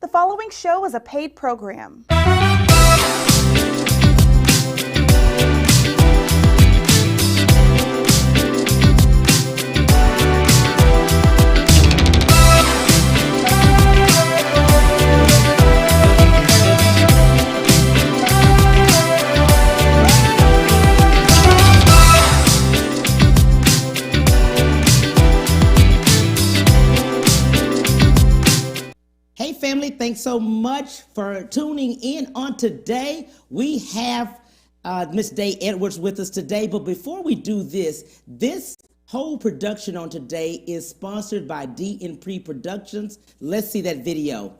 The following show is a paid program. Hey family, thanks so much for tuning in on today. We have Miss Day Edwards with us today, but before we do this whole production on today is sponsored by D&P Productions. Let's see that video.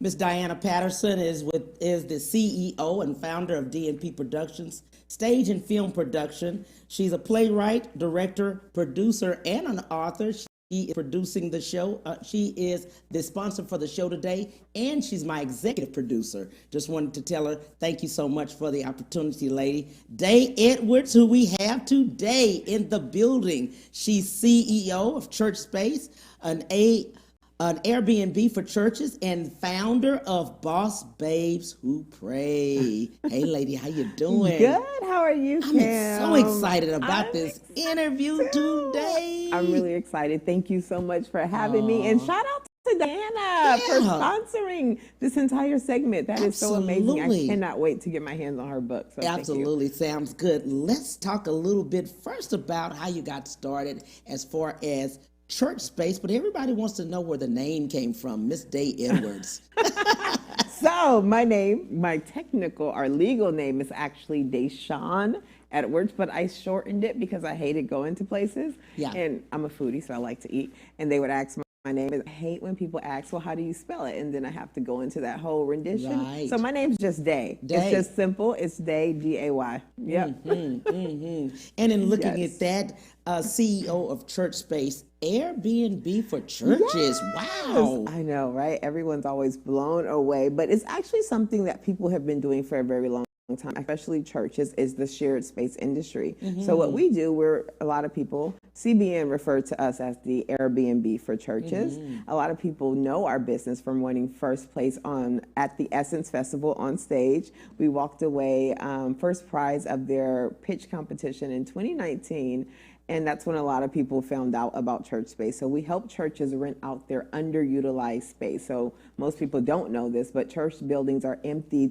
Miss Diana Patterson is the CEO and founder of D&P Productions, stage and film production. She's a playwright, director, producer, and an author. She is producing the show. She is the sponsor for the show today, and she's my executive producer. Just wanted to tell her thank you so much for the opportunity, lady. Day Edwards, who we have today in the building. She's CEO of Church Space, an Airbnb for churches, and founder of Boss Babes Who Pray. Hey, lady, how you doing? Good. How are you, Kim? I'm so excited about this interview today. I'm really excited. Thank you so much for having me. And shout out to Diana for sponsoring this entire segment. That is so amazing. I cannot wait to get my hands on her book. So Absolutely. Sounds good. Let's talk a little bit first about how you got started as far as Church Space, but everybody wants to know where the name came from, Miss Day Edwards. So my name, my technical or legal name is actually Deshawn Edwards, but I shortened it because I hated going to places. Yeah. And I'm a foodie, so I like to eat. And they would ask my name. I hate when people ask, well, how do you spell it? And then I have to go into that whole rendition. Right. So my name's just Day. It's just simple. It's Day, D-A-Y. Yep. And in looking at that, CEO of Church Space, Airbnb for churches. Yes. Wow. I know, right? Everyone's always blown away, but it's actually something that people have been doing for a very long time, especially churches, is the shared space industry. So what we do, a lot of people, CBN referred to us as the Airbnb for churches. A lot of people know our business from winning first place at the Essence Festival on stage. We walked away first prize of their pitch competition in 2019. And that's when a lot of people found out about Church Space. So we help churches rent out their underutilized space. So most people don't know this, but church buildings are empty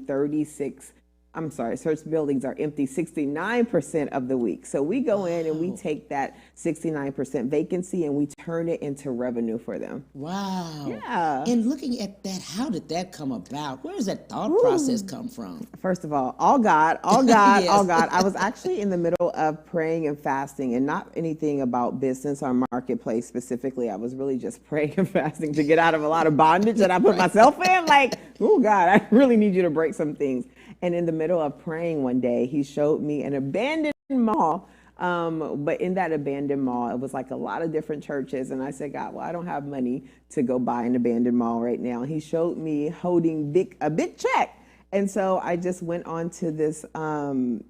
church buildings are empty 69% of the week. So we go in and we take that 69% vacancy and we turn it into revenue for them. Wow. Yeah. And looking at that, how did that come about? Where does that thought process come from? First of all God, yes. All God. I was actually in the middle of praying and fasting, and not anything about business or marketplace specifically. I was really just praying and fasting to get out of a lot of bondage that I put myself in. Like, oh God, I really need you to break some things. And in the middle of praying one day, he showed me an abandoned mall. But in that abandoned mall, it was like a lot of different churches. And I said, God, well, I don't have money to go buy an abandoned mall right now. He showed me holding a big check. And so I just went on to this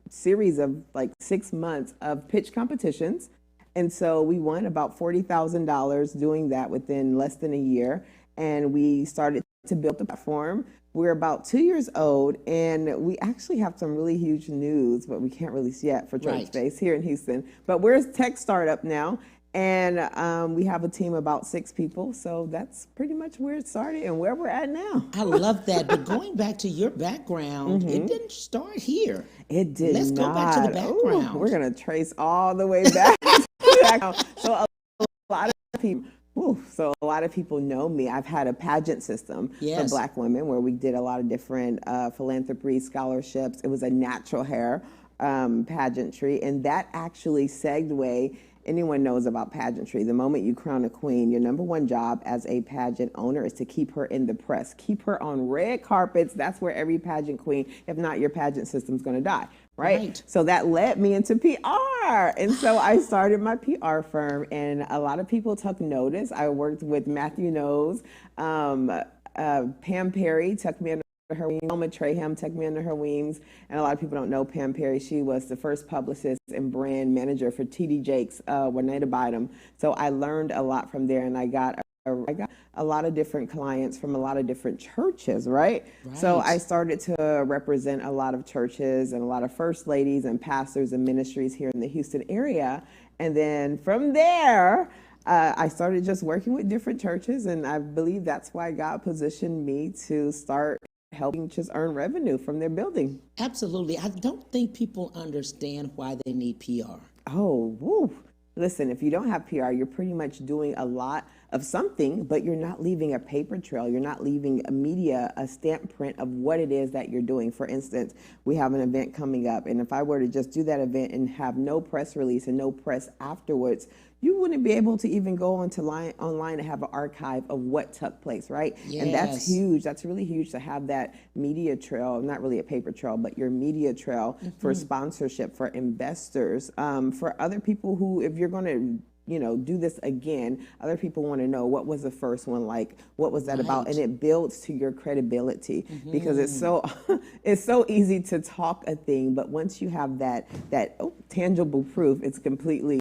series of like 6 months of pitch competitions. And so we won about $40,000 doing that within less than a year. And we started to build the platform. We're about 2 years old, and we actually have some really huge news, but we can't release yet for Church Space here in Houston. But we're a tech startup now, And we have a team of about 6 people. So that's pretty much where it started and where we're at now. I love that. But going back to your background, it didn't start here. It did Let's not. go back to the background. Ooh, we're going to trace all the way back. So a lot of people. So a lot of people know me. I've had a pageant system for Black women where we did a lot of different philanthropy scholarships. It was a natural hair pageantry, and that actually segued. Anyone knows about pageantry. The moment you crown a queen, your number one job as a pageant owner is to keep her in the press, keep her on red carpets. That's where every pageant queen, if not your pageant system's going to die, right? So that led me into PR. And so I started my PR firm, and a lot of people took notice. I worked with Matthew Knowles, Pam Perry took me under her wings. Elma Traham took me under her wings. And a lot of people don't know Pam Perry. She was the first publicist and brand manager for TD Jakes, Juanita Bynum. So I learned a lot from there, and I got a lot of different clients from a lot of different churches, right? So I started to represent a lot of churches and a lot of first ladies and pastors and ministries here in the Houston area. And then from there, I started just working with different churches, and I believe that's why God positioned me to start helping just earn revenue from their building. Absolutely. I don't think people understand why they need PR. Oh, woo. Listen, if you don't have PR, you're pretty much doing a lot of something, but you're not leaving a paper trail. You're not leaving a stamp print of what it is that you're doing. For instance, we have an event coming up, and if I were to just do that event and have no press release and no press afterwards, you wouldn't be able to even go online and have an archive of what took place, right? Yes. And that's huge. That's really huge to have that media trail, not really a paper trail, but your media trail for sponsorship, for investors, for other people who, if you're going to do this again, other people want to know what was the first one like, what was that about, and it builds to your credibility because it's so easy to talk a thing, but once you have that tangible proof, it's completely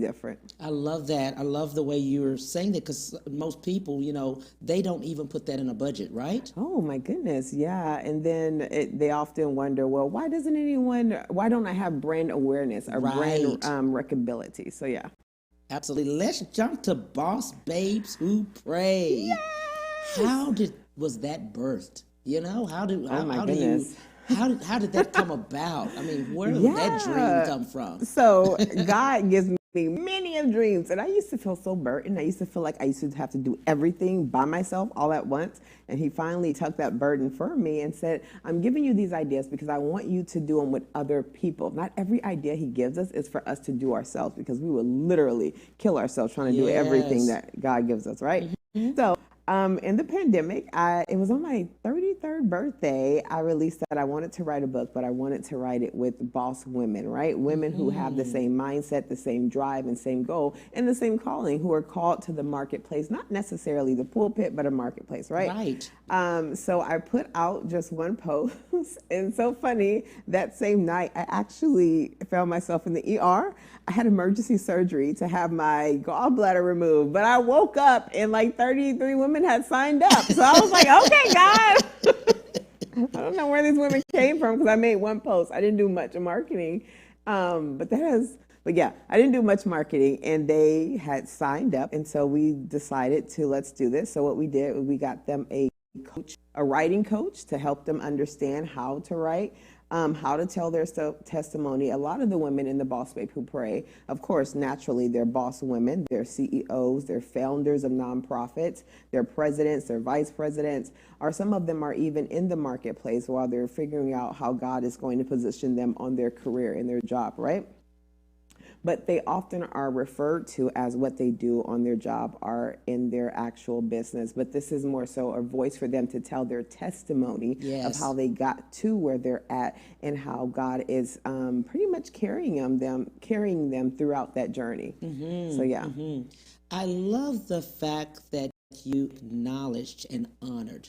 different. I love that. I love the way you're saying that, because most people, they don't even put that in a budget, right? Oh my goodness, yeah. And then they often wonder, well, why don't I have brand awareness or brand recognizability? So yeah. Absolutely. Let's jump to Boss Babes Who Pray. Yeah! How was that birthed? How did that come about? I mean, where did that dream come from? So God gives me many of dreams, and I used to feel so burdened. I used to feel like I used to have to do everything by myself all at once. And he finally took that burden for me and said, I'm giving you these ideas because I want you to do them with other people. Not every idea he gives us is for us to do ourselves, because we would literally kill ourselves trying to do everything that God gives us, right? So in the pandemic, it was on my 33rd birthday, I released that I wanted to write a book, but I wanted to write it with boss women, right? Women who have the same mindset, the same drive, and same goal, and the same calling, who are called to the marketplace, not necessarily the pulpit, but a marketplace, right? Right. So I put out just one post, and so funny, that same night, I actually found myself in the ER. I had emergency surgery to have my gallbladder removed, but I woke up and like 33 women had signed up. So I was like, okay, God. I don't know where these women came from, because I made one post. I didn't do much of marketing. But yeah, I didn't do much marketing, and they had signed up. And so we decided to, let's do this. So what we did, we got them a writing coach to help them understand how to write. How to tell their testimony. A lot of the women in the Boss Babe Who Pray, of course, naturally, they're boss women, they're CEOs, they're founders of nonprofits, they're presidents, they're vice presidents, or some of them are even in the marketplace while they're figuring out how God is going to position them on their career and their job, right? But they often are referred to as what they do on their job are in their actual business. But this is more so a voice for them to tell their testimony of how they got to where they're at and how God is pretty much carrying them throughout that journey. So yeah. I love the fact that you acknowledged and honored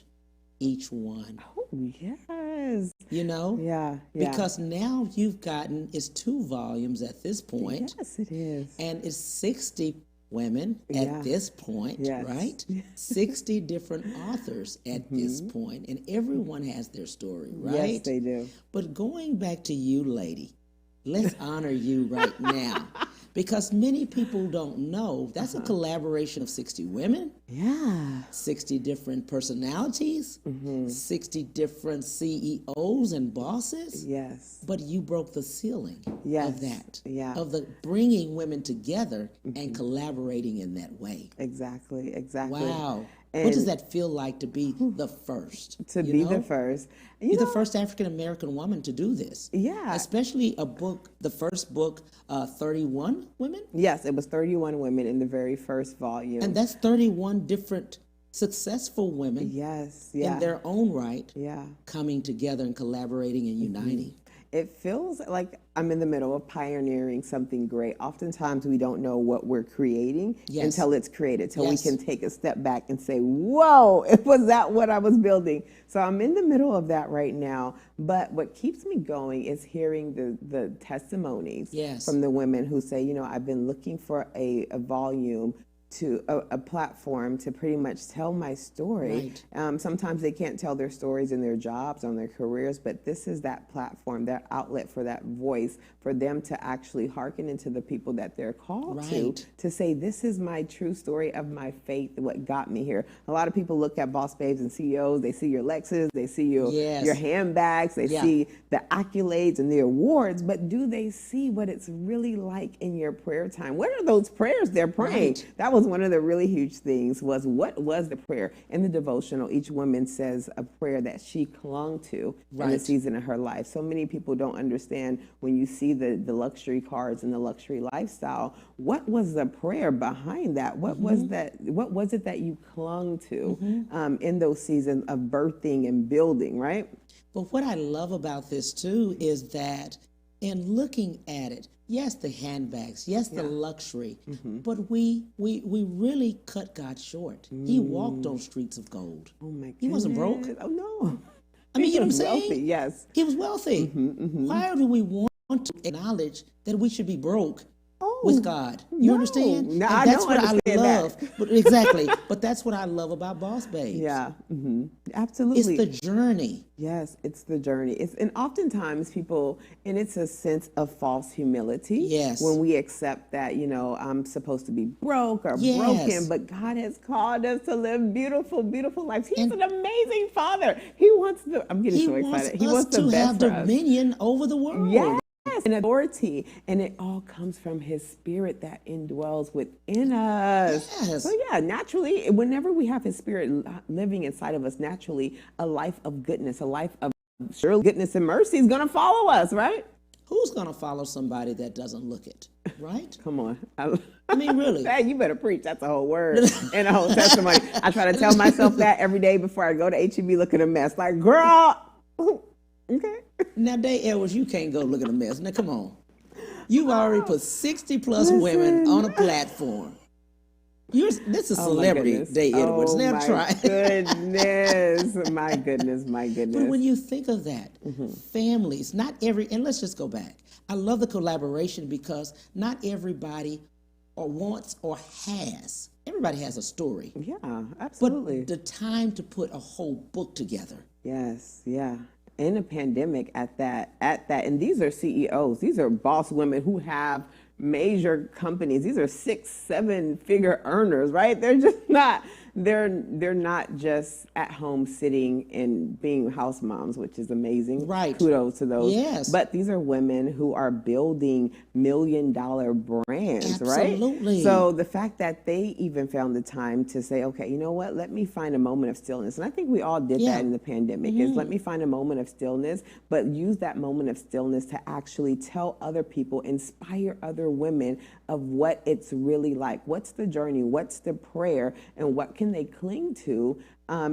each one. Oh, yes. Yeah. Because now you've gotten, it's 2 volumes at this point. Yes, it is. And it's 60 women at this point, right? 60 different authors at this point, and everyone has their story, right? Yes, they do. But going back to you, lady, let's honor you right now. Because many people don't know that's a collaboration of 60 women, Yeah. 60 different personalities, 60 different CEOs and bosses. Yes. But you broke the ceiling Yes. of that, Yeah. of the bringing women together and collaborating in that way. Exactly. Exactly. Wow. And What does that feel like to be the first? to you be know? the first. You You're know, the first African American woman to do this. Yeah. Especially a book, the first book, 31 women? yes, it was 31 women in the very first volume. And that's 31 different successful women yes. Yeah. in their own right yeah. coming together and collaborating and uniting. It feels like I'm in the middle of pioneering something great. Oftentimes we don't know what we're creating Yes. until it's created, till Yes. we can take a step back and say, whoa, was that what I was building? So I'm in the middle of that right now. But what keeps me going is hearing the testimonies Yes. from the women who say, you know, I've been looking for a volume to a platform to pretty much tell my story. Right. Sometimes they can't tell their stories in their jobs, on their careers, but this is that platform, that outlet for that voice, for them to actually hearken into the people that they're called Right. to say, this is my true story of my faith, what got me here. A lot of people look at boss babes and CEOs, they see your Lexus, they see Yes. your handbags, they Yeah. see the accolades and the awards, but do they see what it's really like in your prayer time? What are those prayers they're praying? Right. That was one of the really huge things, was what was the prayer? In the devotional, each woman says a prayer that she clung to in a Right. season of her life. So many people don't understand when you see the luxury cars and the luxury lifestyle, what was the prayer behind that? What was that? What was it that you clung to in those seasons of birthing and building, right? But what I love about this too is that in looking at it, yes, the handbags, yes, the luxury, but we really cut God short. He walked on streets of gold. Oh my goodness. He wasn't broke. Oh no. I mean, He you know what I'm was saying? wealthy, yes. He was wealthy. Why do we want to acknowledge that we should be broke with God? You no. understand? No, And I that's don't what understand I that. love. But exactly. But that's what I love about Boss Babes. Yeah, It's absolutely. the journey. Yes, it's the journey. And oftentimes people, and it's a sense of false humility. Yes. When we accept that, you know, I'm supposed to be broke or Yes. broken, but God has called us to live beautiful, beautiful lives. He's an amazing Father. He wants to, I'm getting He so wants excited. He us wants the to best have for us. dominion over the world. Yes, and authority, and it all comes from His Spirit that indwells within us. Yes. So yeah, naturally, whenever we have His Spirit living inside of us, naturally, a life of goodness, a life of surely goodness and mercy is going to follow us, right? Who's going to follow somebody that doesn't look it? Right? Come on. I mean, really. Hey, you better preach. That's a whole word and a whole testimony. I try to tell myself that every day before I go to HEB looking a mess. Like, girl, okay. Now, Day Edwards, you can't go look at a mess. Now, come on. You've already put 60 plus women on a platform. This is celebrity, goodness. Day Edwards. Oh, Now my try. goodness. My goodness. My goodness. But when you think of that, families, not every, and let's just go back. I love the collaboration because not everybody or wants or has. Everybody has a story. Yeah, But absolutely. the time to put a whole book together. Yes, yeah. In a pandemic at that, and these are CEOs, these are boss women who have major companies. These are 6-7 figure earners, right? They're just not, they're not just at home sitting and being house moms, which is amazing. Right. Kudos to those. Yes. But these are women who are building $1 million brands, right? Absolutely. So the fact that they even found the time to say, okay, you know what, let me find a moment of stillness. And I think we all did Yeah. that in the pandemic, is let me find a moment of stillness, but use that moment of stillness to actually tell other people, inspire other women of what it's really like. What's the journey? What's the prayer? And what can they cling to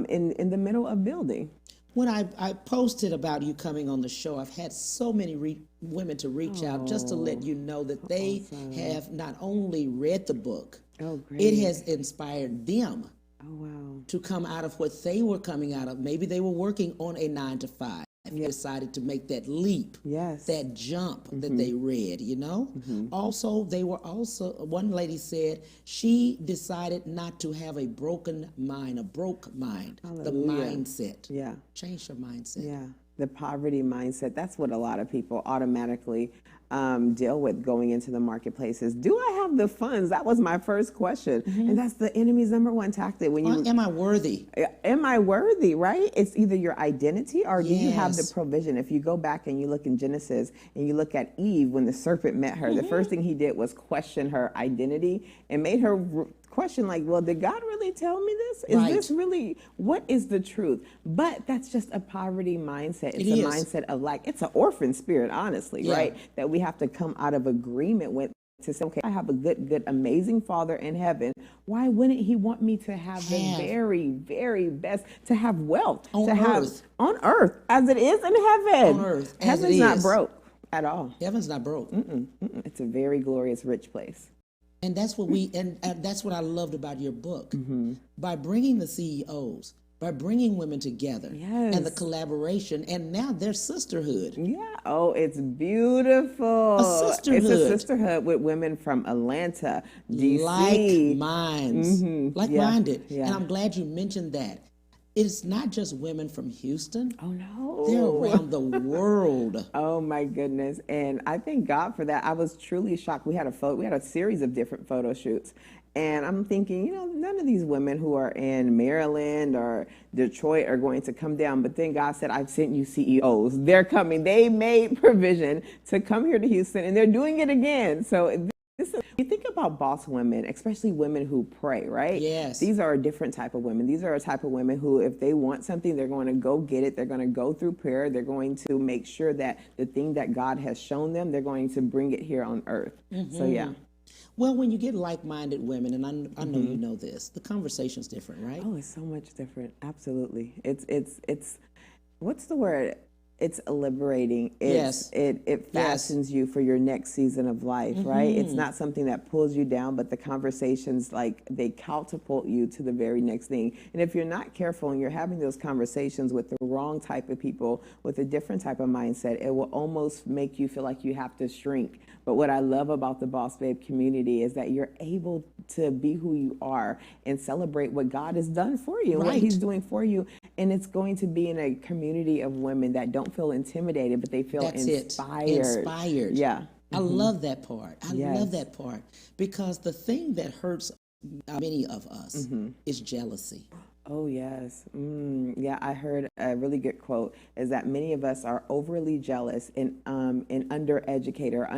in the middle of building? When I posted about you coming on the show, I've had so many women to reach out just to let you know that they have not only read the book, Oh, great. it has inspired them Oh, wow. to come out of what they were coming out of. Maybe they were working on a 9-to-5 and decided to make that leap, Yes. that jump that they read, you know? Also, one lady said she decided not to have a broken mind, the mindset. Yeah. Change her mindset. Yeah. The poverty mindset, that's what a lot of people automatically deal with going into the marketplaces. Do I have the funds? That was my first question. And that's the enemy's number one tactic. When you Am I worthy? Am I worthy, right? It's either your identity or do you have the Yes. provision? If you go back and you look in Genesis and you look at Eve, when the serpent met her, the first thing he did was question her identity and made her question like, well, did God really tell me this? Is Right. this really, what is the truth? But that's just a poverty mindset. It's It a is. mindset of like, it's an orphan spirit, honestly, Yeah. right? That we have to come out of agreement with to say, okay, I have a good, amazing Father in heaven. Why wouldn't he want me to have the very, very best, to have wealth, On to have earth. on earth as it is in heaven? On earth, as Heaven's it not is. broke at all. Heaven's not broke. It's a very glorious, rich place. And that's what that's what I loved about your book. Mm-hmm. By bringing the CEOs, by bringing women together, and the Yes. collaboration, and now their sisterhood. Yeah. Oh, it's beautiful. A sisterhood. It's a sisterhood with women from Atlanta, DC. Like minds, like-minded. Yeah. And I'm glad you mentioned that. It's not just women from Houston. Oh no. They're around the world. Oh my goodness. And I thank God for that. I was truly shocked. We had a series of different photo shoots. And I'm thinking, none of these women who are in Maryland or Detroit are going to come down. But then God said, I've sent you CEOs. They're coming. They made provision to come here to Houston, and they're doing it again. So you think about boss women, especially women who pray, right? Yes. These are a different type of women. These are a type of women who, if they want something, they're going to go get it. They're going to go through prayer. They're going to make sure that the thing that God has shown them, they're going to bring it here on earth. So yeah. Well, when you get like-minded women, and I know you know this, the conversation's different, right? Oh, it's so much different. Absolutely. It's what's the word? It's liberating. Yes. It fastens you for your next season of life, right? It's not something that pulls you down, but the conversations, like, they catapult you to the very next thing. And if you're not careful and you're having those conversations with the wrong type of people, with a different type of mindset, it will almost make you feel like you have to shrink. But what I love about the Boss Babe community is that you're able to be who you are and celebrate what God has done for you and what Right. he's doing for you. And it's going to be in a community of women that don't feel intimidated, but they feel That's inspired. it. Inspired. Yeah. I love that part. I Yes. love that part because the thing that hurts many of us is jealousy. Oh, yes. Yeah, I heard a really good quote is that many of us are overly jealous and undereducated or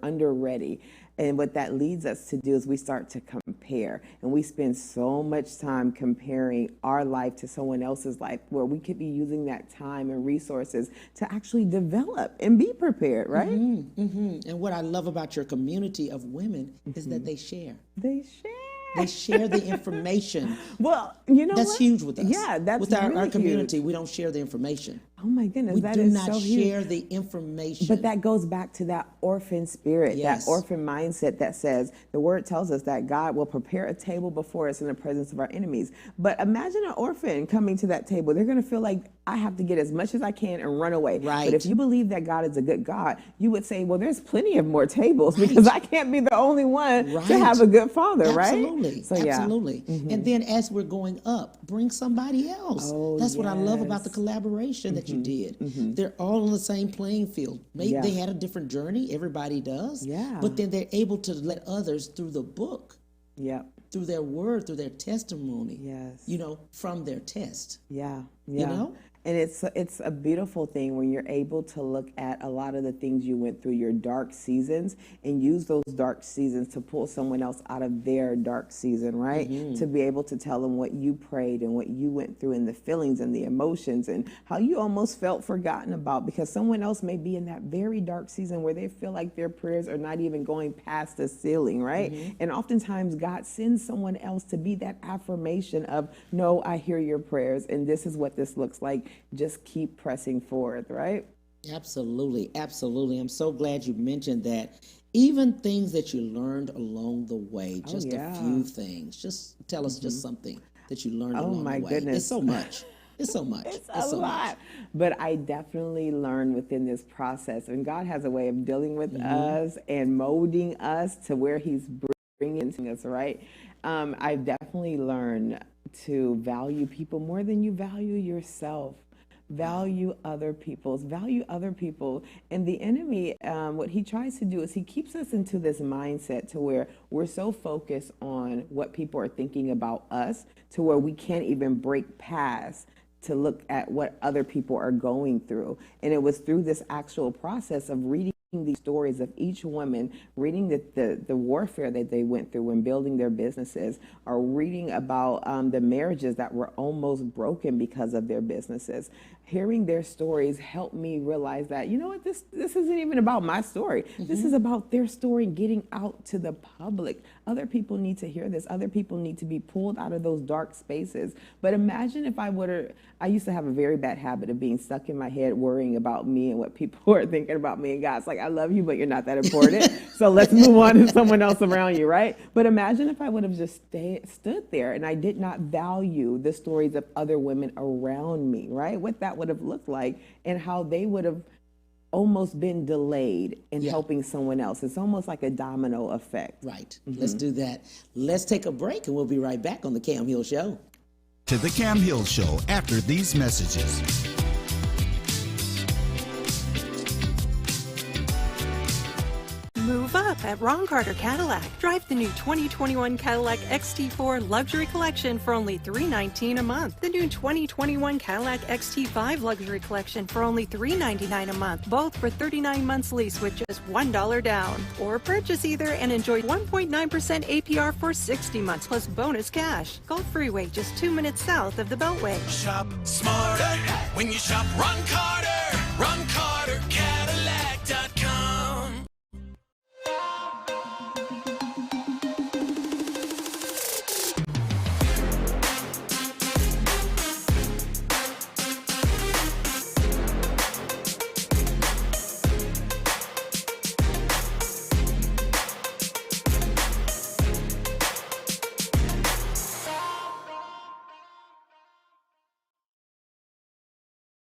under ready. And what that leads us to do is we start to compare, and we spend so much time comparing our life to someone else's life, where we could be using that time and resources to actually develop and be prepared, right? And what I love about your community of women is that they share. They share. They share the information. Well, you know That's what? huge with us. Yeah, that's with our really community. huge. We don't share the information. Oh my goodness, We that do is not so huge. share the information. But that goes back to that orphan spirit, Yes. that orphan mindset that says, the word tells us that God will prepare a table before us in the presence of our enemies. But imagine an orphan coming to that table. They're going to feel like, I have to get as much as I can and run away. Right. But if you believe that God is a good God, you would say, well, there's plenty of more tables because I can't be the only one Right. to have a good father, right? Absolutely. So, yeah. Absolutely. And then as we're going up, bring somebody else. Oh, That's what I love about the yes. collaboration that you did. They're all on the same playing field. Maybe Yeah. they had a different journey, everybody does. Yeah. But then they're able to let others through the book, Yep. through their word, through their testimony, Yes. from their test. Yeah, You yeah. know? And it's a beautiful thing when you're able to look at a lot of the things you went through, your dark seasons, and use those dark seasons to pull someone else out of their dark season, right? To be able to tell them what you prayed and what you went through and the feelings and the emotions and how you almost felt forgotten about, because someone else may be in that very dark season where they feel like their prayers are not even going past the ceiling, right? And oftentimes God sends someone else to be that affirmation of, no, I hear your prayers and this is what this looks like. Just keep pressing forward, right? Absolutely, absolutely. I'm so glad you mentioned that. Even things that you learned along the way, just yeah. a few things. Just tell us just something that you learned along my the way. goodness. It's so much. It's so much. It's so a lot. But I definitely learned within this process, and God has a way of dealing with us and molding us to where He's bringing us, right? I've definitely learned to value people more than you value yourself. value other people. And the enemy, what he tries to do is he keeps us into this mindset to where we're so focused on what people are thinking about us to where we can't even break past to look at what other people are going through. And it was through this actual process of reading these stories of each woman, reading the warfare that they went through when building their businesses, or reading about the marriages that were almost broken because of their businesses. Hearing their stories helped me realize that, you know what, this isn't even about my story. This is about their story getting out to the public. Other people need to hear this. Other people need to be pulled out of those dark spaces. But imagine if I used to have a very bad habit of being stuck in my head worrying about me and what people are thinking about me. And God's like, I love you, but you're not that important. So let's move on to someone else around you, right? But imagine if I would have just stood there and I did not value the stories of other women around me, right? What that would have looked like and how they would have almost been delayed in helping someone else. It's almost like a domino effect. Right. Let's do that. Let's take a break and we'll be right back on The Cam Hill Show. To The Cam Hill Show after these messages. Move up at Ron Carter Cadillac. Drive the new 2021 Cadillac XT4 Luxury Collection for only $319 a month. The new 2021 Cadillac XT5 Luxury Collection for only $399 a month. Both for 39 months lease with just $1 down. Or purchase either and enjoy 1.9% APR for 60 months plus bonus cash. Gulf Freeway, just 2 minutes south of the Beltway. Shop smarter when you shop Ron Carter. RonCarterCadillac.com.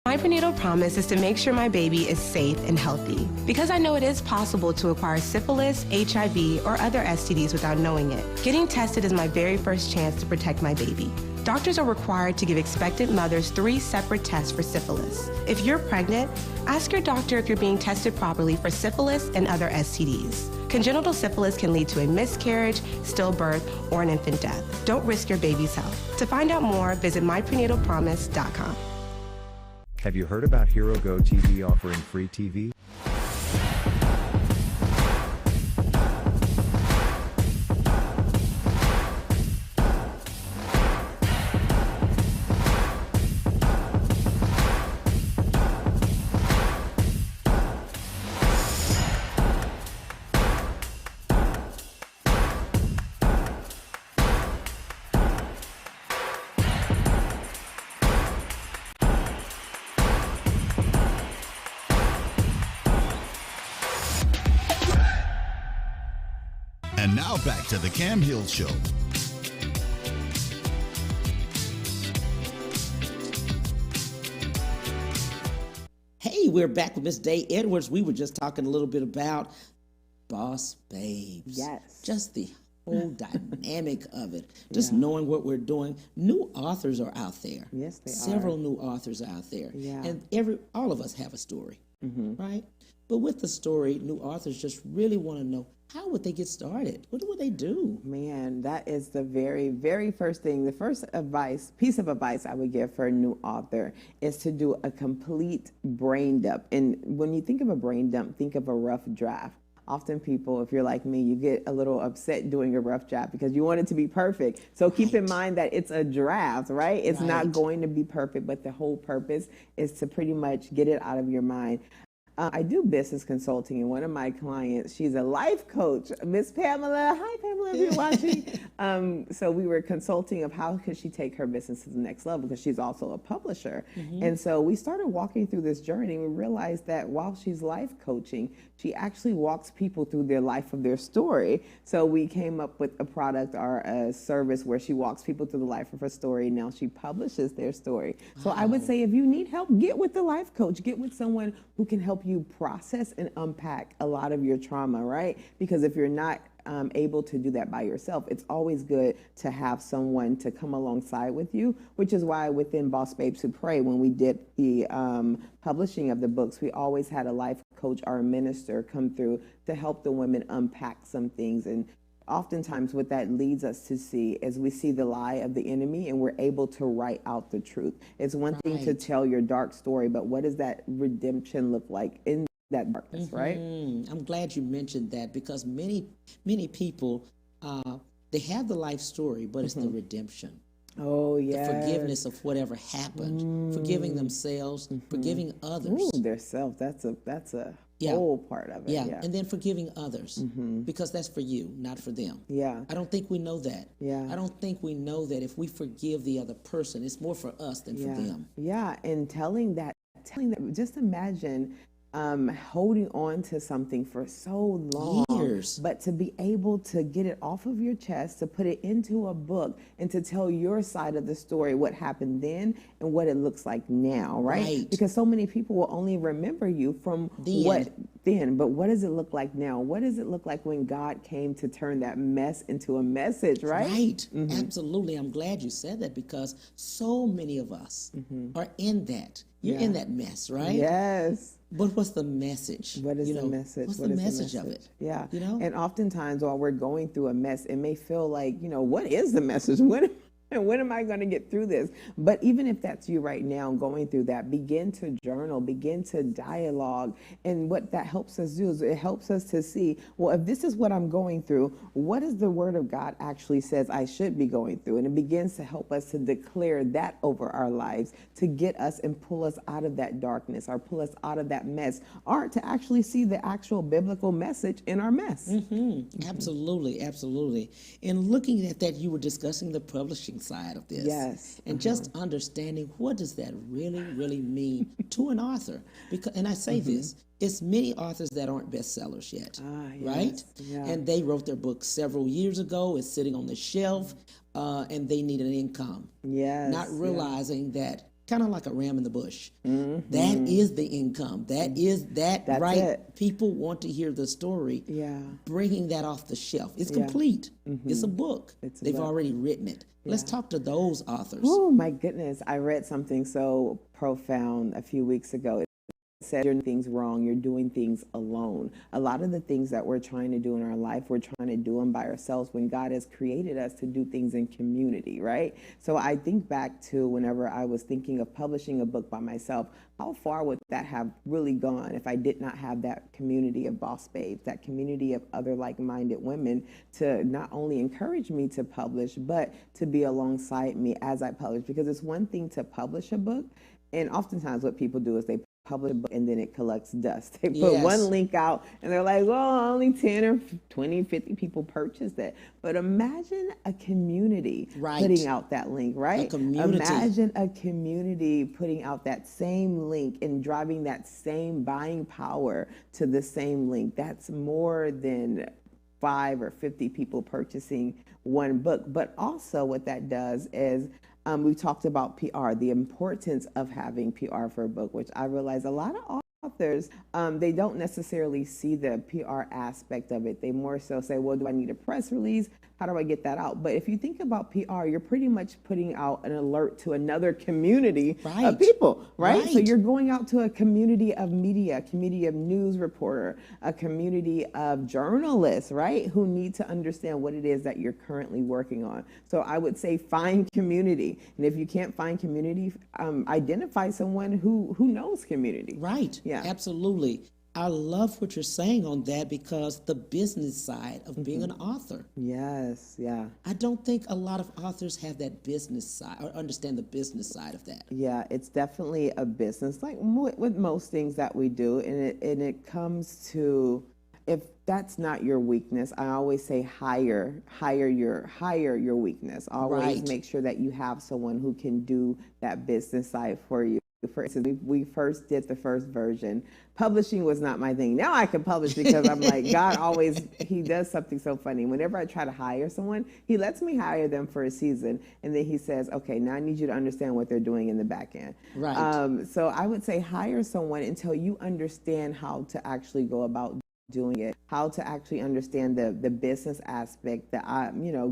My prenatal promise is to make sure my baby is safe and healthy, because I know it is possible to acquire syphilis, HIV, or other STDs without knowing it. Getting tested is my very first chance to protect my baby. Doctors are required to give expectant mothers 3 separate tests for syphilis. If you're pregnant, ask your doctor if you're being tested properly for syphilis and other STDs. Congenital syphilis can lead to a miscarriage, stillbirth, or an infant death. Don't risk your baby's health. To find out more, visit myprenatalpromise.com. Have you heard about Hero Go TV offering free TV? And now back to The Cam Hill Show. Hey, we're back with Miss Day Edwards. We were just talking a little bit about Boss Babes. Yes. Just the whole dynamic of it. Just knowing what we're doing. New authors are out there. Yes, they are. Several new authors out there. Yeah. And all of us have a story, right? But with the story, new authors just really want to know, how would they get started? What would they do? Man, that is the very, very first thing. The first piece of advice I would give for a new author is to do a complete brain dump. And when you think of a brain dump, think of a rough draft. Often people, if you're like me, you get a little upset doing a rough draft because you want it to be perfect. So keep in mind that it's a draft, right? It's not going to be perfect, but the whole purpose is to pretty much get it out of your mind. I do business consulting, and one of my clients, she's a life coach, Miss Pamela. Hi, Pamela, if you're watching. So we were consulting of how could she take her business to the next level, because she's also a publisher. And so we started walking through this journey. We realized that while she's life coaching, she actually walks people through their life of their story. So we came up with a product or a service where she walks people through the life of her story. Now she publishes their story. So I would say, if you need help, get with the life coach. Get with someone who can help you process and unpack a lot of your trauma, right? Because if you're not able to do that by yourself. It's always good to have someone to come alongside with you, which is why within Boss Babes Who Pray, when we did the publishing of the books, we always had a life coach or a minister come through to help the women unpack some things. And oftentimes what that leads us to see is we see the lie of the enemy and we're able to write out the truth. It's one thing to tell your dark story, but what does that redemption look like in that darkness, right? I'm glad you mentioned that, because many people, they have the life story, but it's the redemption. Oh, yeah. The forgiveness of whatever happened, forgiving themselves, forgiving others. Ooh, their self. That's a whole part of it. Yeah, and then forgiving others, because that's for you, not for them. Yeah. I don't think we know that. Yeah. I don't think we know that if we forgive the other person, it's more for us than for them. Yeah, and telling that, just imagine holding on to something for so long, years, but to be able to get it off of your chest, to put it into a book, and to tell your side of the story, what happened then and what it looks like now, right? Because so many people will only remember you from what then, but what does it look like now? What does it look like when God came to turn that mess into a message, right? Right, absolutely. I'm glad you said that, because so many of us are in that. You're in that mess, right? Yes. But what's the message? What is the message? What's the message of it? Yeah. You know? And oftentimes while we're going through a mess, it may feel like, what is the message? When am I going to get through this? But even if that's you right now going through that, begin to journal, begin to dialogue. And what that helps us do is it helps us to see, well, if this is what I'm going through, what is the Word of God actually says I should be going through? And it begins to help us to declare that over our lives, to get us and pull us out of that darkness, or pull us out of that mess, or to actually see the actual biblical message in our mess. Absolutely, absolutely. And looking at that, you were discussing the publishing side of this. Yes. And just understanding, what does that really mean to an author? Because, and I say this, it's many authors that aren't bestsellers yet, right? Yeah. And they wrote their book several years ago, it's sitting on the shelf, and they need an income. Yes. Not realizing that, kind of like a ram in the bush. That is the income. That is that, right? It. People want to hear the story. Yeah. Bringing that off the shelf. It's complete. It's a book. They've already written it. Let's talk to those authors. Oh, my goodness. I read something so profound a few weeks ago. It said, you're doing things wrong. You're doing things alone. A lot of the things that we're trying to do in our life, we're trying to do them by ourselves when God has created us to do things in community, right? So I think back to whenever I was thinking of publishing a book by myself, how far would that have really gone if I did not have that community of boss babes, that community of other like-minded women to not only encourage me to publish, but to be alongside me as I publish? Because it's one thing to publish a book, and oftentimes what people do is they publish a book and then it collects dust. They put one link out and they're like, well, only 10 or 20, 50 people purchased it. But imagine a community putting out that link, right? A community. Imagine a community putting out that same link and driving that same buying power to the same link. That's more than 5 or 50 people purchasing one book. But also what that does is we talked about PR, the importance of having PR for a book, which I realize a lot of authors, they don't necessarily see the PR aspect of it. They more so say, well, do I need a press release? How do I get that out? But if you think about PR, you're pretty much putting out an alert to another community of people, right? So you're going out to a community of media, a community of news reporter, a community of journalists, right? Who need to understand what it is that you're currently working on. So I would say find community. And if you can't find community, identify someone who knows community. Right. Yeah. Absolutely. I love what you're saying on that, because the business side of being an author. Yes, yeah. I don't think a lot of authors have that business side or understand the business side of that. Yeah, it's definitely a business, like with most things that we do, and it comes to, if that's not your weakness, I always say hire your weakness. Always make sure that you have someone who can do that business side for you. For instance, we first did the first version. Publishing was not my thing. Now I can publish because I'm like, God always, he does something so funny. Whenever I try to hire someone, he lets me hire them for a season. And then he says, okay, now I need you to understand what they're doing in the back end. Right. So I would say hire someone until you understand how to actually go about doing it, how to actually understand the business aspect,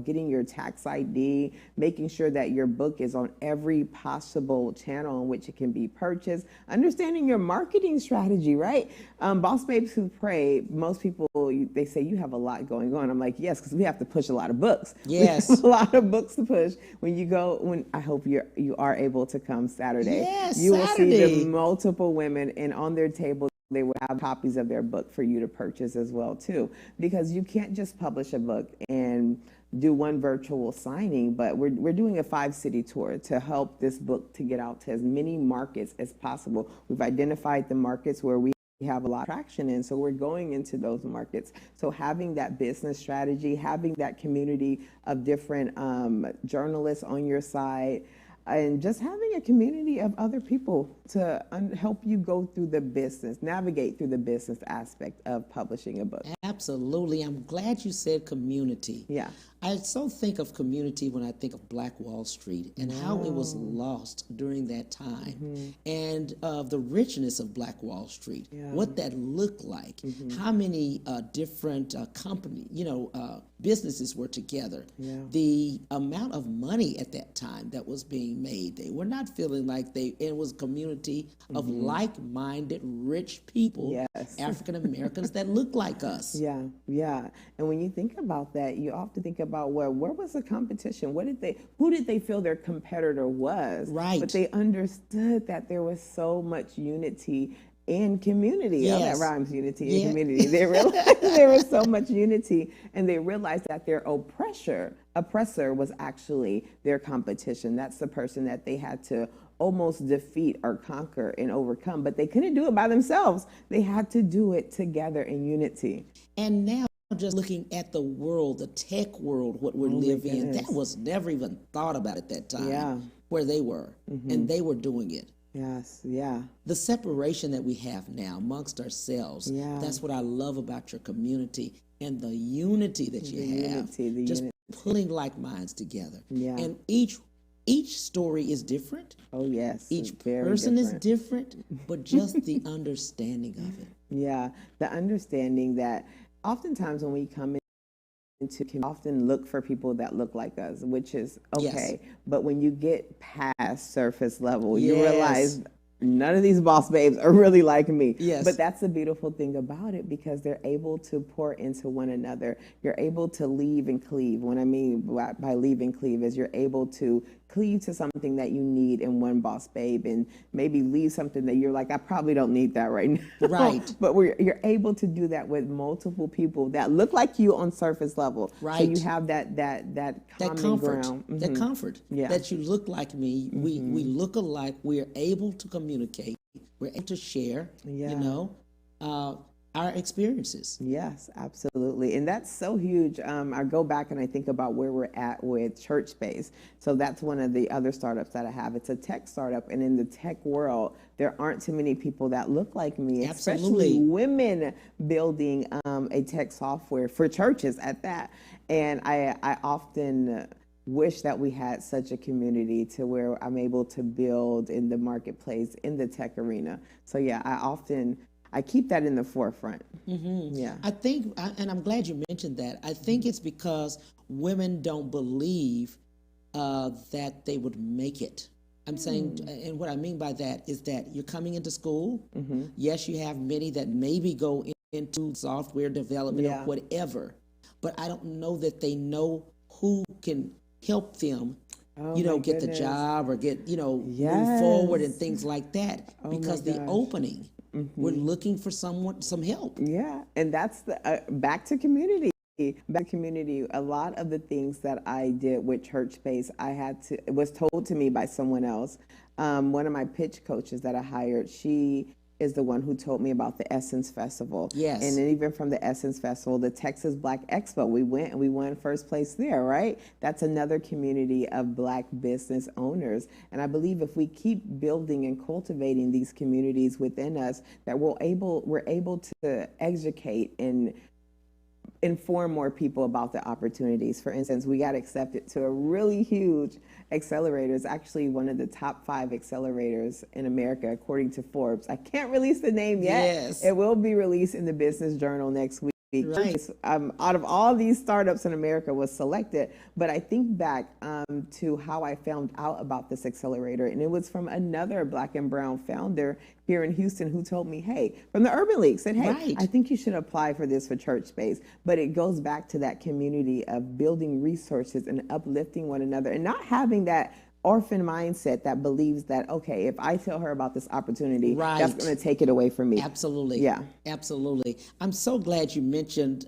getting your tax ID, making sure that your book is on every possible channel in which it can be purchased, understanding your marketing strategy, right? Boss Babes Who Pray, most people, they say you have a lot going on. I'm like, yes, because we have to push a lot of books. Yes. We have a lot of books to push. When I hope you are able to come Saturday. Yes, you will see Saturday. the multiple women, and on their table they will have copies of their book for you to purchase as well too, because you can't just publish a book and do one virtual signing, but we're doing a 5-city tour to help this book to get out to as many markets as possible. We've identified the markets where we have a lot of traction in, so we're going into those markets. So having that business strategy, having that community of different journalists on your side, and just having a community of other people to help you go through the business, navigate through the business aspect of publishing a book. Absolutely. I'm glad you said community. Yeah. I so think of community when I think of Black Wall Street and how it was lost during that time, and the richness of Black Wall Street, what that looked like, how many different businesses were together, the amount of money at that time that was being made. They were not feeling like it was a community of like-minded, rich people, African Americans that looked like us. Yeah, yeah. And when you think about that, you often think about, where was the competition? Who did they feel their competitor was? Right. But they understood that there was so much unity in community. Yes. Oh, that rhymes, unity in community. They realized there was so much unity, and they realized that their oppressor was actually their competition. That's the person that they had to almost defeat or conquer and overcome, but they couldn't do it by themselves. They had to do it together in unity. And now, just looking at the world, the tech world, what we live in, that was never even thought about at that time, where they were, and they were doing it. Yes, yeah. The separation that we have now amongst ourselves, that's what I love about your community, and the unity that you have. Just pulling like minds together. Yeah. And each story is different. Oh, yes. Each very person different. is different, but just the understanding of it. Yeah, the understanding that oftentimes when we come can often look for people that look like us, which is okay. But when you get past surface level, you realize none of these boss babes are really like me. Yes. But that's the beautiful thing about it, because they're able to pour into one another. You're able to leave and cleave. What I mean by leave and cleave is you're able to cleave to something that you need in one boss babe, and maybe leave something that you're like, I probably don't need that right now. Right. But you're able to do that with multiple people that look like you on surface level. Right. So you have that common comfort, ground. that comfort, Yeah. that you look like me. We look alike. We're able to communicate. We're able to share. Our experiences. Yes, absolutely. And that's so huge. I go back and I think about where we're at with Church Space. So that's one of the other startups that I have. It's a tech startup. And in the tech world, there aren't too many people that look like me, Absolutely. especially women building a tech software for churches at that. And I often wish that we had such a community to where I'm able to build in the marketplace, in the tech arena. So yeah, I keep that in the forefront. Yeah. I think, and I'm glad you mentioned that. I think it's because women don't believe that they would make it. I'm saying, and what I mean by that is that you're coming into school. Yes, you have many that maybe go into software development or whatever, but I don't know that they know who can help them get the job or get, move forward and things like that, because the opening, we're looking for some help. Yeah, and that's the back to community. Back to community. A lot of the things that I did with Church Space, it was told to me by someone else. One of my pitch coaches that I hired, she is the one who told me about the Essence Festival. Yes. And then even from the Essence Festival, the Texas Black Expo, we went and we won first place there, right? That's another community of Black business owners. And I believe if we keep building and cultivating these communities within us, that we're able to educate and inform more people about the opportunities. For instance, we got accepted to a really huge accelerator. It's actually one of the top 5 accelerators in America, according to Forbes. I can't release the name yet. Yes. It will be released in the Business Journal next week. Right. Out of all these startups in America was selected, but I think back to how I found out about this accelerator, and it was from another Black and brown founder here in Houston who told me, hey, from the Urban League, said, hey, Right. I think you should apply for this for church space. But it goes back to that community of building resources and uplifting one another and not having that orphan mindset that believes that, okay, if I tell her about this opportunity, that's Right. going to take it away from me. Absolutely. Yeah. Absolutely. I'm so glad you mentioned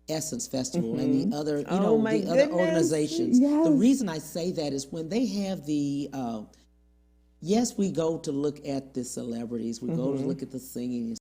Essence Festival and the other, Oh, my the other goodness. organizations. Yes. The reason I say that is when they have the, yes, we go to look at the celebrities, we go to look at the singing.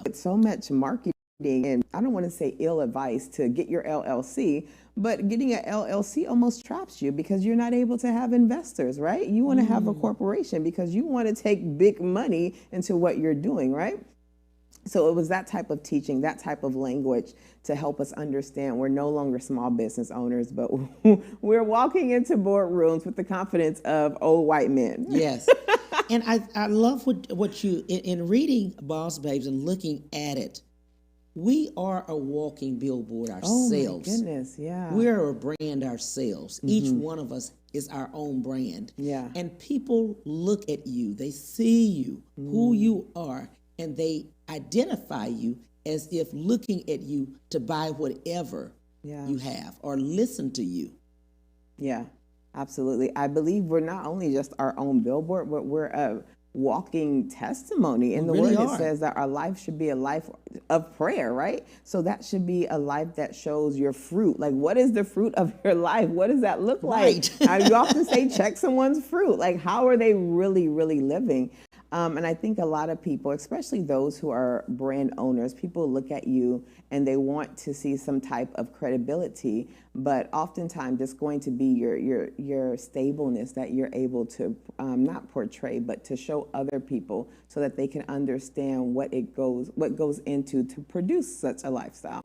It's so much marketing, and I don't want to say ill advice to get your LLC, but getting an LLC almost traps you because you're not able to have investors, right? You want to have a corporation because you want to take big money into what you're doing, right? So it was that type of teaching, that type of language to help us understand we're no longer small business owners, but we're walking into boardrooms with the confidence of old white men. Yes. And I love what you, in reading Boss Babes and looking at it, we are a walking billboard ourselves. Oh my goodness, yeah. We're a brand ourselves. Each one of us is our own brand. Yeah. And people look at you, they see you, who you are, and they identify you as if looking at you to buy whatever you have or listen to you. Yeah, absolutely. I believe we're not only just our own billboard, but we're a walking testimony. In the really word, are. it says that our life should be a life of prayer, right? So that should be a life that shows your fruit. Like, what is the fruit of your life? What does that look like? Right. You often say, check someone's fruit. Like, how are they really, really living? And I think a lot of people, especially those who are brand owners, people look at you and they want to see some type of credibility, but oftentimes it's going to be your stableness that you're able to not portray, but to show other people so that they can understand what goes into to produce such a lifestyle.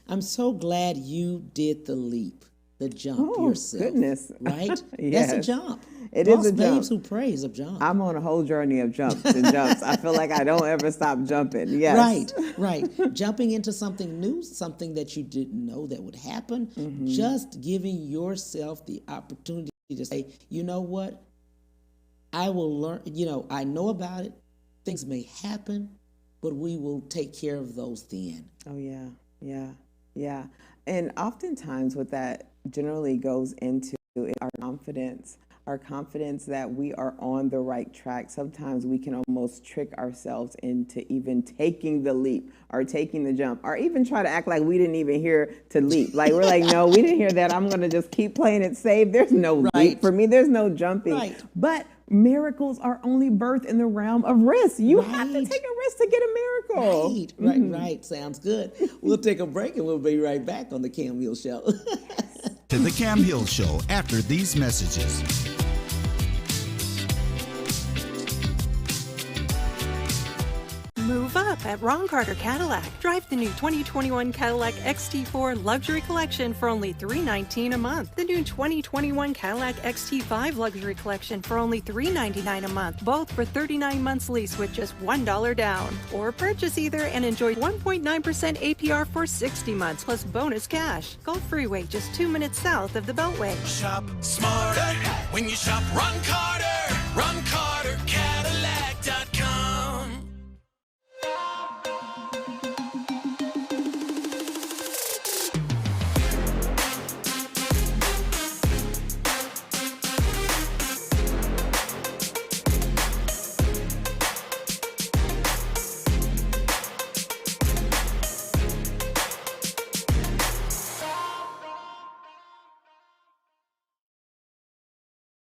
I'm so glad you did the leap, the jump yourself. Goodness. Right? Yes. That's a jump. It Boss is a jump. babes who praise a jump. I'm on a whole journey of jumps and jumps. I feel like I don't ever stop jumping. Yes. Right. Jumping into something new, something that you didn't know that would happen. Just giving yourself the opportunity to say, you know what? I will learn, I know about it. Things may happen, but we will take care of those then. Oh, yeah. And oftentimes what that generally goes into is our confidence that we are on the right track. Sometimes we can almost trick ourselves into even taking the leap or taking the jump, or even try to act like we didn't even hear to leap. Like we're like, no, we didn't hear that. I'm going to just keep playing it safe. There's no leap for me. There's no jumping. Right. But miracles are only birthed in the realm of risk. You have to take a risk to get a miracle. Right. Sounds good. We'll take a break and we'll be right back on the Cam Hill Show. To the Cam Hill Show after these messages. Move up at Ron Carter Cadillac. Drive the new 2021 Cadillac XT4 Luxury Collection for only $319 a month. The new 2021 Cadillac XT5 Luxury Collection for only $399 a month. Both for 39 months lease with just $1 down. Or purchase either and enjoy 1.9% APR for 60 months plus bonus cash. Gulf Freeway, just 2 minutes south of the Beltway. Shop smarter when you shop Ron Carter. RonCarterCadillac.com.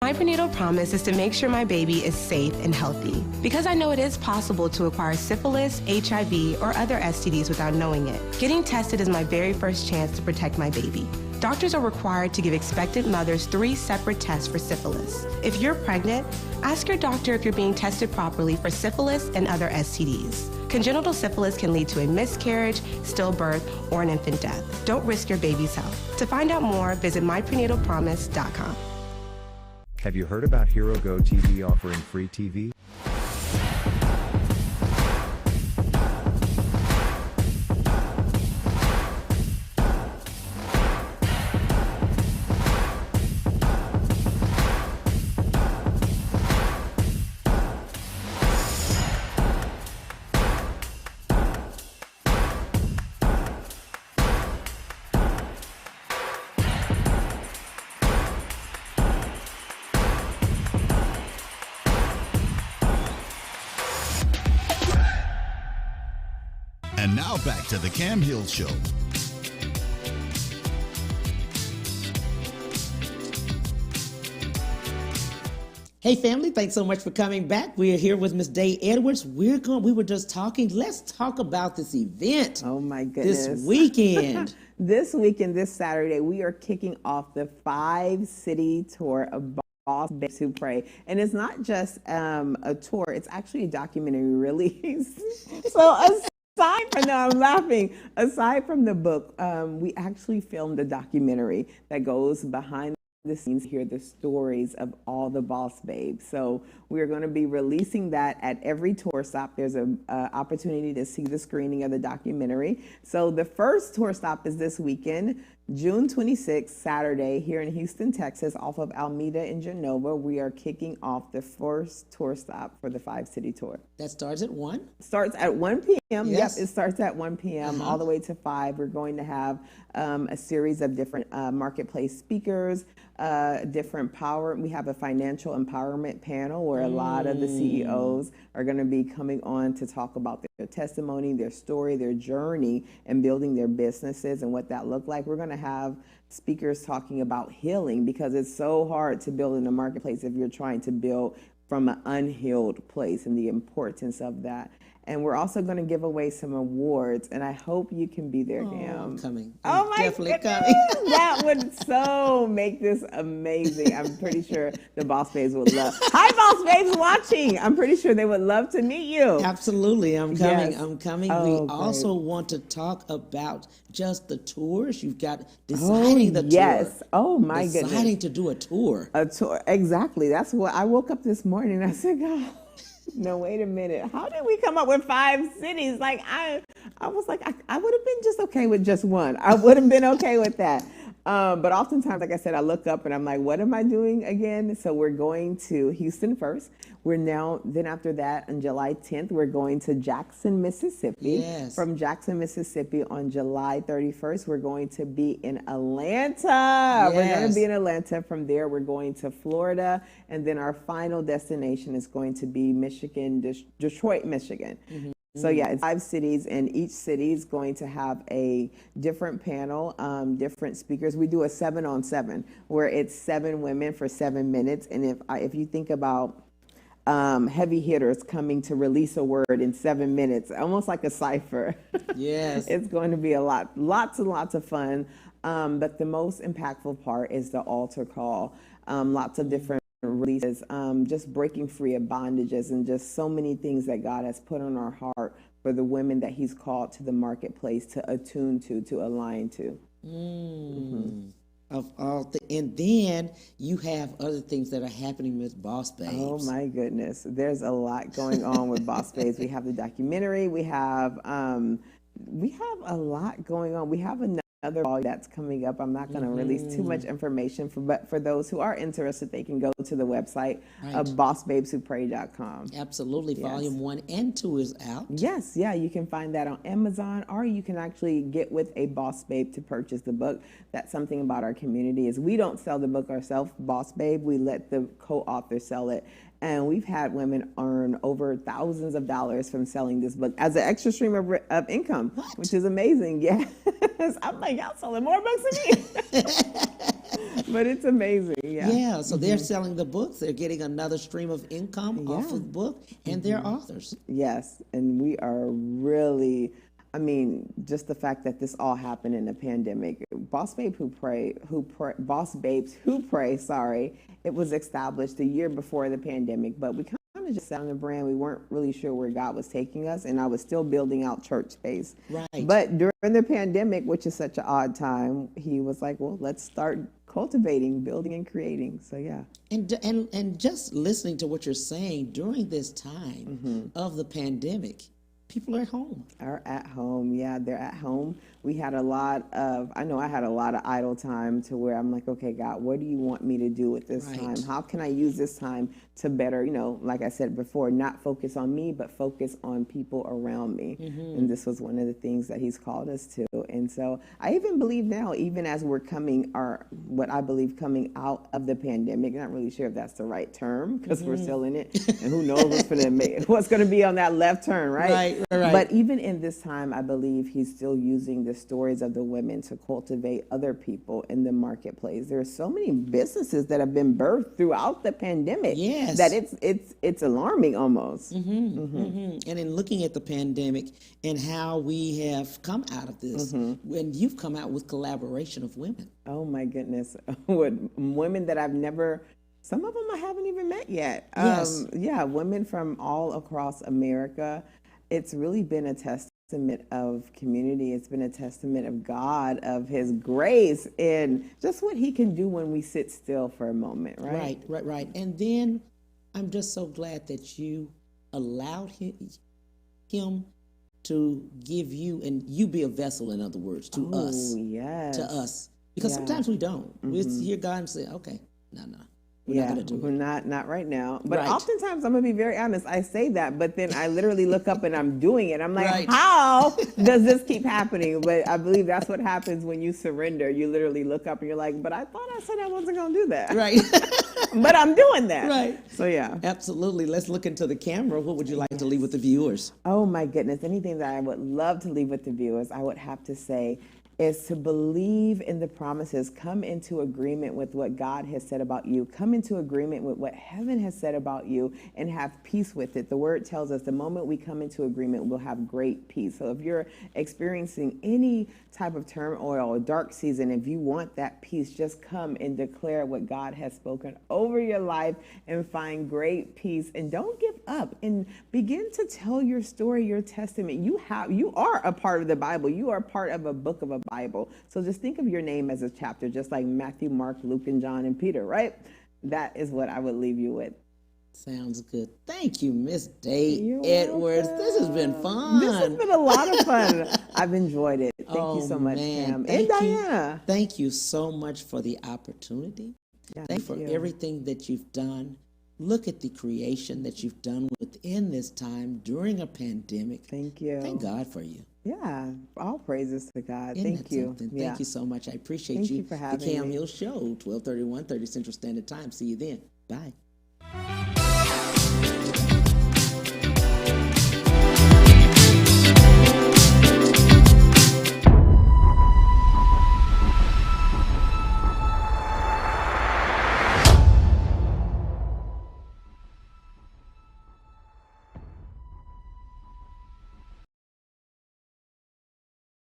My prenatal promise is to make sure my baby is safe and healthy, because I know it is possible to acquire syphilis, HIV, or other STDs without knowing it. Getting tested is my very first chance to protect my baby. Doctors are required to give expectant mothers 3 separate tests for syphilis. If you're pregnant, ask your doctor if you're being tested properly for syphilis and other STDs. Congenital syphilis can lead to a miscarriage, stillbirth, or an infant death. Don't risk your baby's health. To find out more, visit myprenatalpromise.com. Have you heard about Hero Go TV offering free TV? And now back to the Cam Hill Show. Hey family, thanks so much for coming back. We're here with Miss Day Edwards. We were just talking. Let's talk about this event. Oh my goodness. This weekend. This weekend, this Saturday, we are kicking off the 5-city tour of Boss Babes Who Pray. And it's not just a tour, it's actually a documentary release. I'm laughing. Aside from the book, we actually filmed a documentary that goes behind the scenes, hear the stories of all the boss babes. So we're going to be releasing that at every tour stop. There's an opportunity to see the screening of the documentary. So the first tour stop is this weekend, June 26th, Saturday, here in Houston, Texas, off of Alameda in Genova. We are kicking off the first tour stop for the 5-city tour. That starts at 1? Starts at 1 p.m. Yes. Yep, it starts at 1 p.m. all the way to 5. We're going to have a series of different marketplace speakers, different power. We have a financial empowerment panel where a lot of the CEOs are going to be coming on to talk about their testimony, their story, their journey, and building their businesses and what that looked like. We're going to have speakers talking about healing, because it's so hard to build in the marketplace if you're trying to build from an unhealed place and the importance of that. And we're also going to give away some awards, and I hope you can be there, Cam. I'm coming. Oh, my definitely goodness. coming. That would so make this amazing. I'm pretty sure the Boss Babes would love. Hi, Boss Babes watching. I'm pretty sure they would love to meet you. Absolutely, I'm coming. Yes. I'm coming. Oh, We great. also want to talk about just the tours. You've got deciding the tour. Yes. Oh, my deciding goodness. to do a tour. A tour. Exactly. That's what I woke up this morning and I said, God, no, wait a minute. How did we come up with 5 cities? Like I was like, I would have been just okay with just one. I would have been okay with that. But oftentimes, like I said, I look up and I'm like, what am I doing again? So we're going to Houston first. Then after that, on July 10th, we're going to Jackson, Mississippi. Yes. From Jackson, Mississippi on July 31st, we're going to be in Atlanta. We're going to Yes. be in Atlanta. From there, we're going to Florida. And then our final destination is going to be Detroit, Michigan. So yeah, it's 5 cities, and each city is going to have a different panel, different speakers. We do a 7-on-7 where it's 7 women for 7 minutes. And if you think about heavy hitters coming to release a word in 7 minutes, almost like a cipher. Yes. It's going to be lots and lots of fun. But the most impactful part is the altar call. Lots of different releases, just breaking free of bondages, and just so many things that God has put on our heart for the women that He's called to the marketplace to attune to align to. And then you have other things that are happening with Boss Babes. Oh my goodness, there's a lot going on with Boss Babes. We have the documentary. We have a lot going on. We have another call that's coming up. I'm not going to release too much information, but for those who are interested, they can go to the website of bossbabeswhopray.com. Absolutely. Volume 1 and 2 is out. Yes, yeah, you can find that on Amazon, or you can actually get with a Boss Babe to purchase the book. That's something about our community is we don't sell the book ourselves, Boss Babe. We let the co-author sell it. And we've had women earn over thousands of dollars from selling this book as an extra stream of income, which is amazing. Yes. I'm like, y'all selling more books than me. But it's amazing. Yeah. Yeah, so they're selling the books. They're getting another stream of income off of the book, and they're authors. Yes. And we are really, just the fact that this all happened in a pandemic. Boss Babes Who Pray, it was established a year before the pandemic, but we kind of just sat on the brand. We weren't really sure where God was taking us, and I was still building out church space. Right. But during the pandemic, which is such an odd time, He was like, well, let's start cultivating, building, and creating. So yeah. And just listening to what you're saying during this time of the pandemic, people are at home. Are at home. Yeah, they're at home. I had a lot of idle time to where I'm like, okay, God, what do you want me to do with this time? How can I use this time to better, like I said before, not focus on me, but focus on people around me. And this was one of the things that He's called us to. And so I even believe now, even as we're coming out of the pandemic, not really sure if that's the right term because we're still in it, and who knows what's going to be on that left turn, right? Right. But even in this time, I believe He's still using the stories of the women to cultivate other people in the marketplace. There are so many businesses that have been birthed throughout the pandemic. Yes. That it's alarming almost. And in looking at the pandemic and how we have come out of this, when you've come out with collaboration of women. Oh my goodness, with women that I've never. Some of them I haven't even met yet. Yes. Yeah, women from all across America. It's really been a testament of community. It's been a testament of God, of His grace, and just what He can do when we sit still for a moment, right? Right. And then I'm just so glad that you allowed him to give you, and you be a vessel, in other words, to us. Yes. To us. Because sometimes we don't. We hear God and say, okay, no. We're not going to do it. We're not right now. But Right. oftentimes, I'm going to be very honest, I say that, but then I literally look up and I'm doing it. I'm like, Right. how does this keep happening? But I believe that's what happens when you surrender. You literally look up and you're like, but I thought I said I wasn't going to do that. Right. But I'm doing that. Right. So, yeah. Absolutely. Let's look into the camera. What would you like to leave with the viewers? Oh, my goodness. Anything that I would love to leave with the viewers, I would have to say, is to believe in the promises, come into agreement with what God has said about you, come into agreement with what heaven has said about you, and have peace with it. The word tells us the moment we come into agreement, we'll have great peace. So if you're experiencing any type of turmoil or dark season, if you want that peace, just come and declare what God has spoken over your life and find great peace. And don't give up, and begin to tell your story, your testament. You are a part of the Bible. You are part of a book of a Bible. So just think of your name as a chapter, just like Matthew, Mark, Luke, and John, and Peter, right? That is what I would leave you with. Sounds good. Thank you, Miss Day You're Edwards. welcome. This has been fun. This has been a lot of fun. I've enjoyed it. Thank you so much, Pam. And Diana. Thank you so much for the opportunity. Yeah, Thank you for everything that you've done. Look at the creation that you've done within this time during a pandemic. Thank you. Thank God for you. Yeah, all praises to God. Isn't Thank that you. something? Yeah. Thank you so much. I appreciate Thank you. you for having The Cam me. Hill Show, 12:31, 30 Central Standard Time. See you then. Bye.